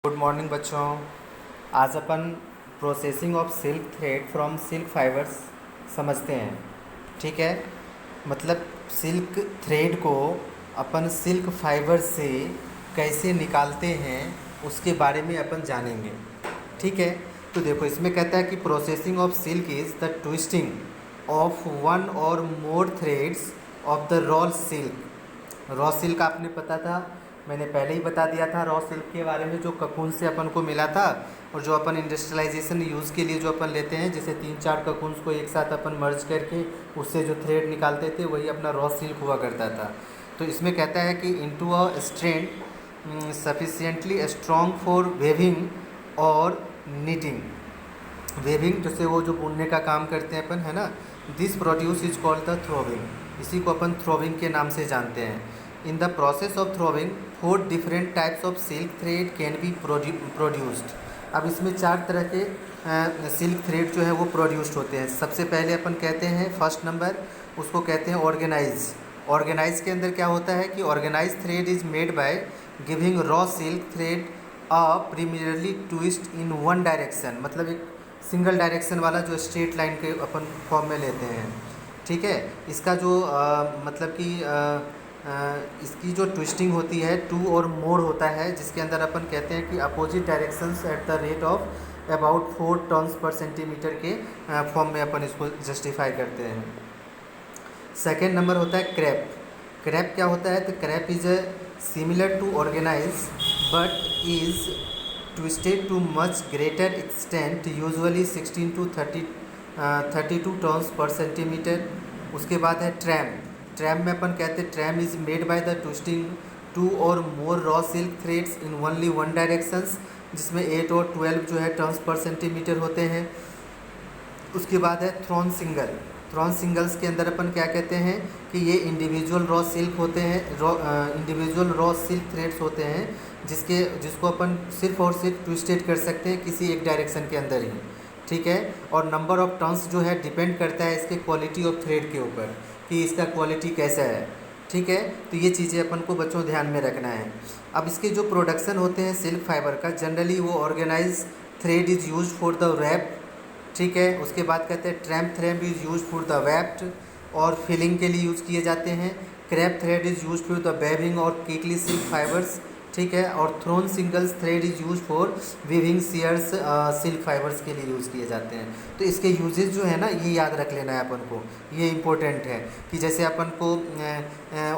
Good morning बच्चों। आज अपन processing of silk thread from silk fibres समझते हैं। ठीक है, मतलब सिल्क थ्रेड को अपन सिल्क फाइबर से कैसे निकालते हैं उसके बारे में अपन जानेंगे। ठीक है, तो देखो इसमें कहता है कि processing of silk is the twisting of one or more threads of the raw silk. Raw silk आपने पता था, मैंने पहले ही बता दिया था रॉ सिल्क के बारे में, जो ककून से अपन को मिला था और जो अपन इंडस्ट्रियलाइजेशन यूज़ के लिए जो अपन लेते हैं, जैसे 3-4 ककून्स को एक साथ अपन मर्ज करके उससे जो थ्रेड निकालते थे वही अपना रॉ सिल्क हुआ करता था। तो इसमें कहता है कि into a strand sufficiently strong for weaving और नीटिंग। वेविंग जैसे वो जो बुनने का काम करते हैं अपन, है ना, this produce is called the throwing. इसी को अपन थ्रोविंग के नाम से जानते हैं। In the process of throwing 4 different types of silk thread can be produced. अब इसमें 4 तरह के सिल्क थ्रेड जो है वो प्रोड्यूस्ड होते हैं। सबसे पहले अपन कहते हैं फर्स्ट नंबर, उसको कहते हैं ऑर्गेनाइज। ऑर्गेनाइज के अंदर क्या होता है कि organzine thread is made by giving raw silk thread a preliminary twist in one direction, मतलब एक सिंगल डायरेक्शन वाला जो स्ट्रेट लाइन के अपन फॉर्म में लेते हैं। ठीक है, इसका जो मतलब कि इसकी जो ट्विस्टिंग होती है 2 और मोर होता है, जिसके अंदर अपन कहते हैं कि opposite directions at the rate of about 4 turns per centimetre के फॉर्म में अपन इसको जस्टिफाई करते हैं। सेकेंड नंबर होता है क्रैप। क्रैप क्या होता है? तो crepe is similar to organzine but is twisted to much greater extent, usually 16 to 32 turns per centimetre. उसके बाद है ट्रैम। ट्रैम में अपन कहते हैं tram is made by the twisting 2 or more raw silk threads in only one directions, जिसमें 8 और 12 जो है टर्न्स पर सेंटीमीटर होते हैं। उसके बाद है थ्रॉन सिंगल। थ्रॉन सिंगल्स के अंदर अपन क्या कहते हैं कि ये इंडिविजुअल रॉ सिल्क होते हैं, इंडिविजुअल रॉ सिल्क थ्रेड्स होते हैं जिसको अपन सिर्फ और सिर्फ ट्विस्टेड कर सकते हैं किसी एक डायरेक्शन के अंदर ही। ठीक है, और नंबर ऑफ टर्न्स जो है डिपेंड करता है इसके क्वालिटी ऑफ थ्रेड के ऊपर कि इसका क्वालिटी कैसा है। ठीक है, तो ये चीज़ें अपन को बच्चों ध्यान में रखना है। अब इसके जो प्रोडक्शन होते हैं सिल्क फाइबर का, जनरली वो organzine thread is use for the warp. ठीक है, उसके बाद कहते हैं tram thread is use for the weft और फिलिंग के लिए यूज़ किए जाते हैं। Crepe thread is use for the weaving और केकली सिल्क फाइबर्स। ठीक है, और thrown singles thread is use for weaving sheer silk fibres के लिए यूज़ किए जाते हैं। तो इसके यूजेस जो है ना, ये याद रख लेना है अपन को, ये इम्पोर्टेंट है कि जैसे अपन को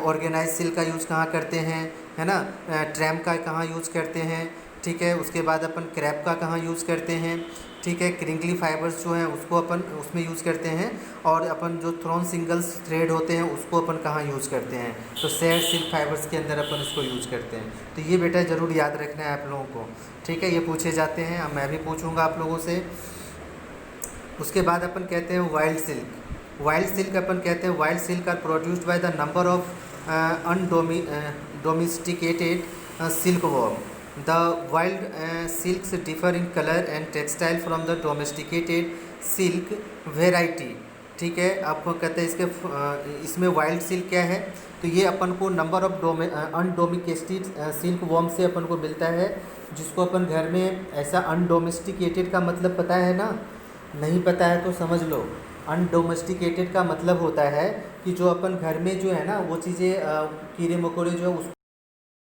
ऑर्गेनाइज सिल्क का यूज़ कहाँ करते हैं, है ना, ट्रैम का कहाँ यूज़ करते हैं। ठीक है, उसके बाद अपन क्रैप का कहाँ यूज़ करते हैं। ठीक है, क्रिंकली फाइबर्स जो हैं उसको अपन उसमें यूज़ करते हैं, और अपन जो थ्रोन सिंगल्स थ्रेड होते हैं उसको अपन कहाँ यूज़ करते हैं, तो शेयर सिल्क फाइबर्स के अंदर अपन इसको यूज़ करते हैं। तो ये बेटा ज़रूर याद रखना है आप लोगों को। ठीक है, ये पूछे जाते हैं, अब मैं भी पूछूंगा आप लोगों से। उसके बाद अपन कहते हैं वाइल्ड सिल्क। वाइल्ड सिल्क अपन कहते हैं wild silk are produced by the number of domesticated silkworm. The wild silks differ in color and textile from the domesticated silk variety। ठीक है, आपको कहते हैं इसमें वाइल्ड सिल्क क्या है, तो ये अपन को नंबर ऑफ अनडोमिकेटेड सिल्क वॉर्म से अपन को मिलता है, जिसको अपन घर में ऐसा अनडोमेस्टिकेटेड का मतलब पता है ना, नहीं पता है तो समझ लो। अनडोमेस्टिकेटेड का मतलब होता है कि जो अपन घर में जो है ना वो चीज़ें कीड़े मकोड़े जो है